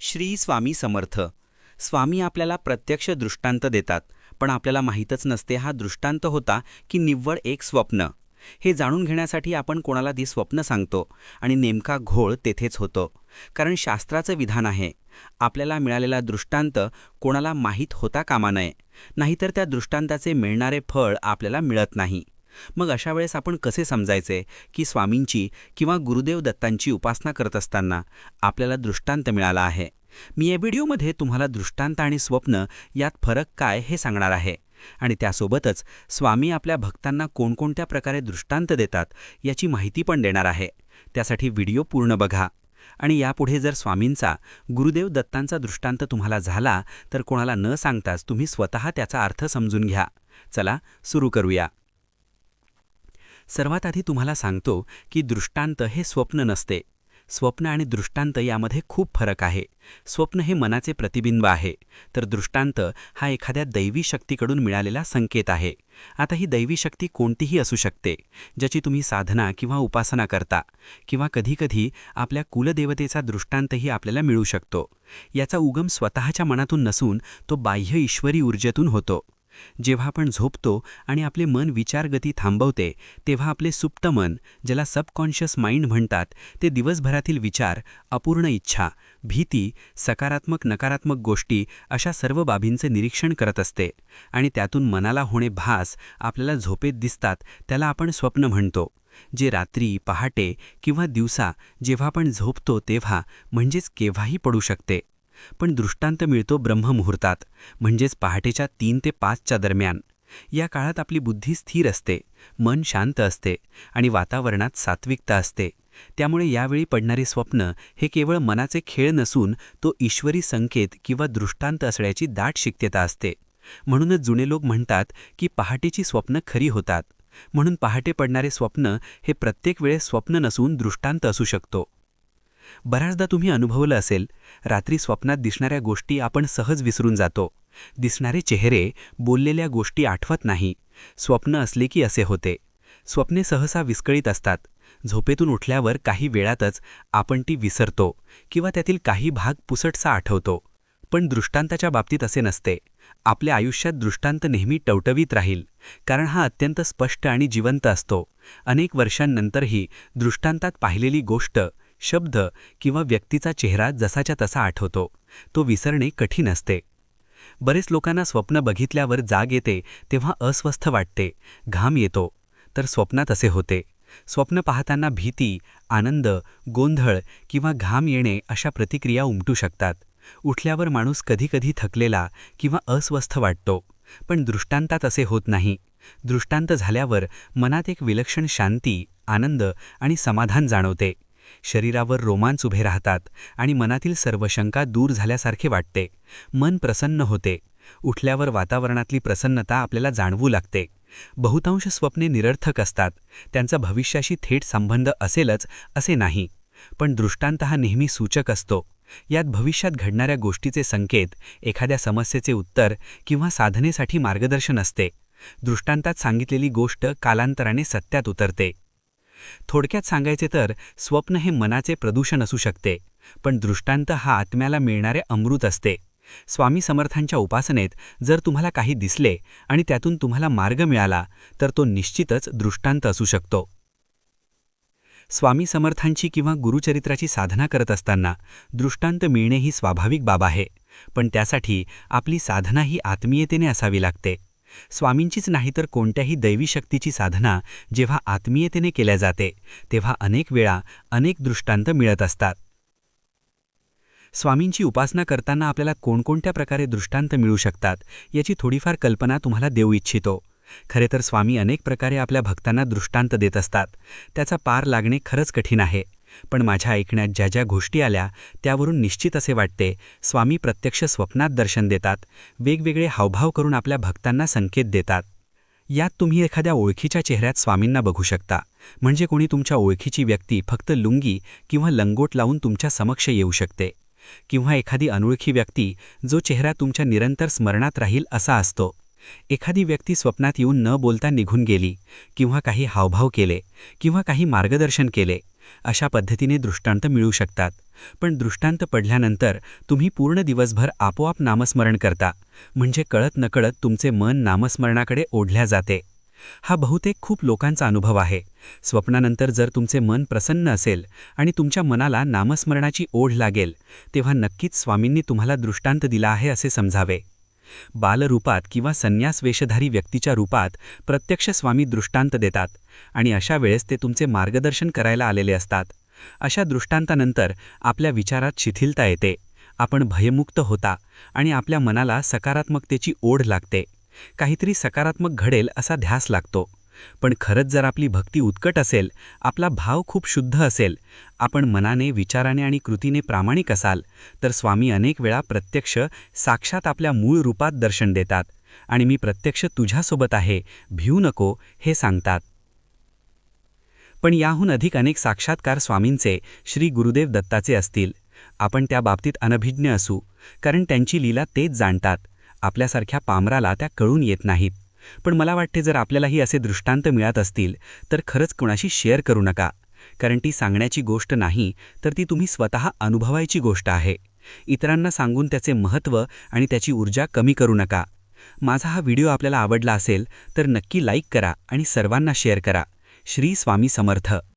श्री स्वामी समर्थ. स्वामी आपल्याला प्रत्यक्ष दृष्टांत देतात, पण आपल्याला माहीतच नसते हा दृष्टांत होता की निव्वळ एक स्वप्न. हे जाणून घेण्यासाठी आपण कोणाला ती स्वप्न सांगतो आणि नेमका घोळ तेथेच होतो. कारण शास्त्राचं विधान आहे, आपल्याला मिळालेला दृष्टांत कोणाला माहीत होता कामा नये, नाहीतर त्या दृष्टांताचे मिळणारे फळ आपल्याला मिळत नाही. मग अशा वेळेस आपण कसे समजायचे की स्वामींची किंवा गुरुदेव दत्तांची उपासना करत असताना आपल्याला दृष्टांत मिळाला आहे? मी या व्हिडिओमध्ये तुम्हाला दृष्टांत आणि स्वप्न यात फरक काय हे सांगणार आहे, आणि त्यासोबतच स्वामी आपल्या भक्तांना कोणकोणत्या प्रकारे दृष्टांत देतात याची माहिती पण देणार आहे. त्यासाठी व्हिडिओ पूर्ण बघा. आणि यापुढे जर स्वामींचा, गुरुदेव दत्तांचा दृष्टांत तुम्हाला झाला तर कोणाला न सांगताच तुम्ही स्वतः त्याचा अर्थ समजून घ्या. चला सुरू करूया. सर्वात आधी तुम्हाला सांगतो की दृष्टांत हे स्वप्न नसते. स्वप्न आणि दृष्टांत यामध्ये खूप फरक आहे. स्वप्न हे मनाचे प्रतिबिंब आहे, तर दृष्टांत हा एखाद्या दैवी शक्तीकडून मिळालेला संकेत आहे. आता ही दैवी शक्ती कोणतीही असू शकते, ज्याची तुम्ही साधना किंवा उपासना करता, किंवा कधीकधी आपल्या कुलदेवतेचा दृष्टांतही आपल्याला मिळू शकतो. याचा उगम स्वतःच्या मनातून नसून तो बाह्य ईश्वरी ऊर्जेतून होतो. जेव्हा आपण झोपतो आणि आपले मन विचारगती थांबवते, तेव्हा आपले सुप्त मन, ज्याला सबकॉन्शियस माइंड म्हणतात, ते दिवसभरातील विचार, अपूर्ण इच्छा, भीती, सकारात्मक नकारात्मक गोष्टी अशा सर्व बाबींचे निरीक्षण करत असते. आणि त्यातून मनाला होणे भास आपल्याला झोपेत दिसतात, त्याला आपण स्वप्न म्हणतो. जे रात्री, पहाटे किंवा दिवसा जेव्हा आपण झोपतो तेव्हा, म्हणजेच केव्हाही पडू शकते. पण दृष्टांत मिळतो ब्रह्ममुहूर्तात, म्हणजेच पहाटेच्या 3 ते 5च्या दरम्यान. या काळात आपली बुद्धी स्थिर असते, मन शांत असते आणि वातावरणात सात्विकता असते. त्यामुळे यावेळी पडणारे स्वप्न हे केवळ मनाचे खेळ नसून तो ईश्वरी संकेत किंवा दृष्टांत असण्याची दाट शक्यता असते. म्हणूनच जुने लोक म्हणतात की पहाटेची स्वप्न खरी होतात. म्हणून पहाटे पडणारे स्वप्न हे प्रत्येक वेळेस स्वप्न नसून दृष्टांत असू शकतो. बऱ्याचदा तुम्ही अनुभवलं असेल, रात्री स्वप्नात दिसणाऱ्या गोष्टी आपण सहज विसरून जातो. दिसणारे चेहरे, बोललेल्या गोष्टी आठवत नाही. स्वप्न असले की असे होते. स्वप्ने सहसा विस्कळीत असतात. झोपेतून उठल्यावर काही वेळातच आपण ती विसरतो किंवा त्यातील काही भाग पुसटसा आठवतो. पण दृष्टांताच्या बाबतीत असे नसते. आपल्या आयुष्यात दृष्टांत नेहमी टवटवीत राहील, कारण हा अत्यंत स्पष्ट आणि जिवंत असतो. अनेक वर्षांनंतरही दृष्टांतात पाहिलेली गोष्ट, शब्द किंवा व्यक्तीचा चेहरा जसाच्या तसा आठवतो. तो विसरणे कठीण असते. बरेच लोकांना स्वप्न बघितल्यावर जाग येते तेव्हा अस्वस्थ वाटते, घाम येतो. तर स्वप्नात असे होते. स्वप्न पाहताना भीती, आनंद, गोंधळ किंवा घाम येणे अशा प्रतिक्रिया उमटू शकतात. उठल्यावर माणूस कधीकधी थकलेला किंवा अस्वस्थ वाटतो. पण दृष्टांतात असे होत नाही. दृष्टांत झाल्यावर मनात एक विलक्षण शांती, आनंद आणि समाधान जाणवते. शरीरावर रोमांच उभे राहतात आणि मनातील सर्व शंका दूर झाल्यासारखे वाटते. मन प्रसन्न होते. उठल्यावर वातावरणातली प्रसन्नता आपल्याला जाणवू लागते. बहुतांश स्वप्ने निरर्थक असतात. त्यांचा भविष्याशी थेट संबंध असेलच असे नाही. पण दृष्टांत हा नेहमी सूचक असतो. यात भविष्यात घडणाऱ्या गोष्टीचे संकेत, एखाद्या समस्येचे उत्तर किंवा साधनेसाठी मार्गदर्शन असते. दृष्टांतात सांगितलेली गोष्ट कालांतराने सत्यात उतरते. थोडक्यात सांगायचे तर स्वप्न हे मनाचे प्रदूषण असू शकते, पण दृष्टांत हा आत्म्याला मिळणारे अमृत असते. स्वामी समर्थांच्या उपासनेत जर तुम्हाला काही दिसले आणि त्यातून तुम्हाला मार्ग मिळाला तर तो निश्चितच दृष्टांत असू शकतो. स्वामी समर्थांची किंवा गुरुचरित्राची साधना करत असताना दृष्टांत मिळणे ही स्वाभाविक बाब आहे, पण त्यासाठी आपली साधना ही आत्मीयतेने असावी लागते. स्वामींचीच नाही तर कोणत्याही दैवी शक्तीची साधना जेव्हा आत्मीयतेने केल्या जाते तेव्हा अनेक वेळा अनेक दृष्टांत मिळत असतात. स्वामींची उपासना करताना आपल्याला कोणकोणत्या प्रकारे दृष्टांत मिळू शकतात याची थोडीफार कल्पना तुम्हाला देऊ इच्छितो. खरे तर स्वामी अनेक प्रकारे आपल्या भक्तांना दृष्टांत देत असतात. त्याचा पार लागणे खरंच कठीण आहे. पण माझ्या ऐकण्यात ज्या ज्या गोष्टी आल्या त्यावरून निश्चित असे वाटते, स्वामी प्रत्यक्ष स्वप्नात दर्शन देतात, वेगवेगळे हावभाव करून आपल्या भक्तांना संकेत देतात. यात तुम्ही एखाद्या ओळखीच्या चेहऱ्यात स्वामींना बघू शकता. म्हणजे कोणी तुमच्या ओळखीची व्यक्ती फक्त लुंगी किंवा लंगोट लावून तुमच्या समक्ष येऊ शकते, किंवा एखादी अनोळखी व्यक्ती जो चेहरा तुमच्या निरंतर स्मरणात राहील असा असतो. एखादी व्यक्ती स्वप्नात येऊन न बोलता निघून गेली, किंवा काही हावभाव केले, किंवा काही मार्गदर्शन केले, अशा पद्धतीने दृष्टांत मिळू शकतात. पण दृष्टांत पडल्यानंतर तुम्ही पूर्ण दिवसभर आपोआप नामस्मरण करता, म्हणजे कळत नकळत तुमचे मन नामस्मरणाकडे ओढल्या जाते. हा बहुतेक खूप लोकांचा अनुभव आहे. स्वप्नानंतर जर तुमचे मन प्रसन्न असेल आणि तुमच्या मनाला नामस्मरणाची ओढ लागेल, तेव्हा नक्कीच स्वामींनी तुम्हाला दृष्टांत दिला आहे असे समजावे. बालरूपात किंवा संन्यास वेशधारी व्यक्तीच्या रूपात प्रत्यक्ष स्वामी दृष्टांत देतात आणि अशा वेळेस ते तुमचे मार्गदर्शन करायला आलेले असतात. अशा दृष्टांतानंतर आपल्या विचारात शिथिलता येते, आपण भयमुक्त होता आणि आपल्या मनाला सकारात्मकतेची ओढ लागते. काहीतरी सकारात्मक घडेल असा ध्यास लागतो. पण खरंच जर आपली भक्ती उत्कट असेल, आपला भाव खूप शुद्ध असेल, आपण मनाने, विचाराने आणि कृतीने प्रामाणिक असाल, तर स्वामी अनेक वेळा प्रत्यक्ष साक्षात आपल्या मूळ रूपात दर्शन देतात आणि मी प्रत्यक्ष तुझ्यासोबत आहे, भिऊ नको, हे सांगतात. पण याहून अधिक अनेक साक्षात्कार स्वामींचे, श्री गुरुदेव दत्ताचे असतील. आपण त्या बाबतीत अनभिज्ञ असू, कारण त्यांची लीला तेच जाणतात. आपल्यासारख्या पामराला त्या कळून येत नाहीत. पण मला वाटते जर आपल्यालाही असे दृष्टांत मिळत असतील तर खरंच कोणाशी शेअर करू नका, कारण ती सांगण्याची गोष्ट नाही, तर ती तुम्ही स्वतः अनुभवायची गोष्ट आहे. इतरांना सांगून त्याचे महत्त्व आणि त्याची ऊर्जा कमी करू नका. माझा हा व्हिडिओ आपल्याला आवडला असेल तर नक्की लाईक करा आणि सर्वांना शेअर करा. श्री स्वामी समर्थ.